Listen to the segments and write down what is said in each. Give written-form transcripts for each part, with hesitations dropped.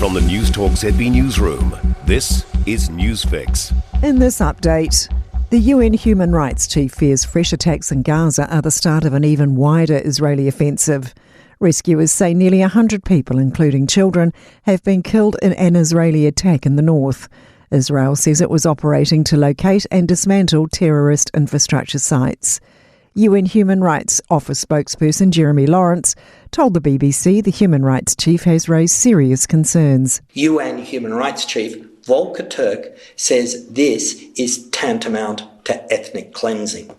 From the Newstalk ZB newsroom, this is Newsfix. In this update, the UN Human Rights Chief fears fresh attacks in Gaza are the start of an even wider Israeli offensive. Rescuers say nearly 100 people, including children, have been killed in an Israeli attack in the north. Israel says it was operating to locate and dismantle terrorist infrastructure sites. UN Human Rights Office spokesperson Jeremy Lawrence told the BBC the Human Rights Chief has raised serious concerns. UN Human Rights Chief Volker Turk says this is tantamount to ethnic cleansing.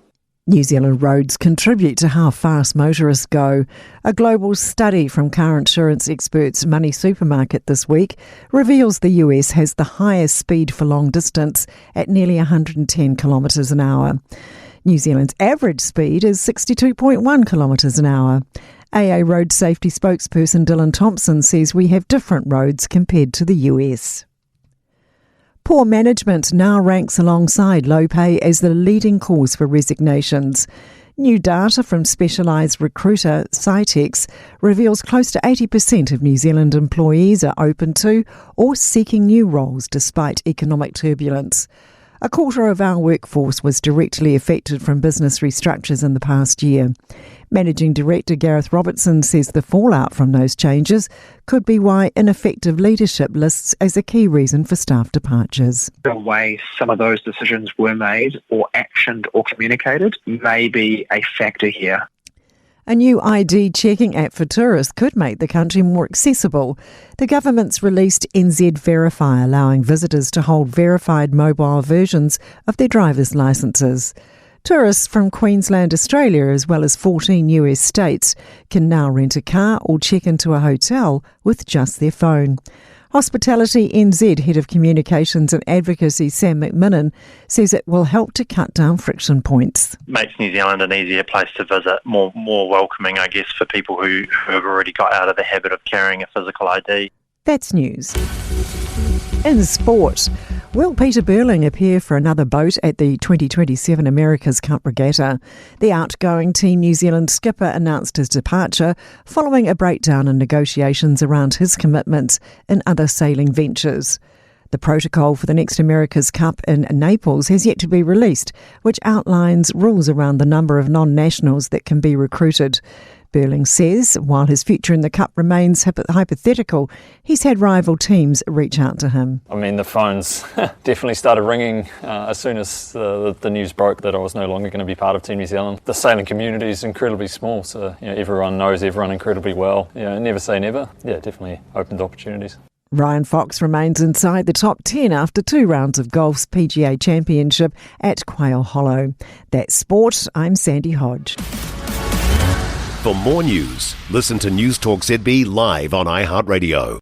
New Zealand roads contribute to how fast motorists go. A global study from car insurance experts Money Supermarket this week reveals the US has the highest speed for long distance at nearly 110 kilometres an hour. New Zealand's average speed is 62.1 kilometres an hour. AA Road Safety spokesperson Dylan Thompson says we have different roads compared to the US. Poor management now ranks alongside low pay as the leading cause for resignations. New data from specialised recruiter Citex reveals close to 80% of New Zealand employees are open to or seeking new roles despite economic turbulence. A quarter of our workforce was directly affected from business restructures in the past year. Managing Director Gareth Robertson says the fallout from those changes could be why ineffective leadership lists as a key reason for staff departures. The way some of those decisions were made or actioned or communicated may be a factor here. A new ID checking app for tourists could make the country more accessible. The government's released NZ Verify, allowing visitors to hold verified mobile versions of their driver's licences. Tourists from Queensland, Australia, as well as 14 US states, can now rent a car or check into a hotel with just their phone. Hospitality NZ Head of Communications and Advocacy Sam McMinnon says it will help to cut down friction points. Makes New Zealand an easier place to visit, more welcoming, I guess, for people who have already got out of the habit of carrying a physical ID. That's news. In sport, will Peter Burling appear for another boat at the 2027 America's Cup Regatta? The outgoing Team New Zealand skipper announced his departure following a breakdown in negotiations around his commitments in other sailing ventures. The protocol for the next America's Cup in Naples has yet to be released, which outlines rules around the number of non-nationals that can be recruited. Burling says while his future in the Cup remains hypothetical, he's had rival teams reach out to him. I mean, the phones definitely started ringing as soon as the news broke that I was no longer going to be part of Team New Zealand. The sailing community is incredibly small, so everyone knows everyone incredibly well. Never say never. Yeah, definitely opened opportunities. Ryan Fox remains inside the top 10 after 2 rounds of golf's PGA Championship at Quail Hollow. That's sport. I'm Sandy Hodge. For more news, listen to Newstalk ZB live on iHeartRadio.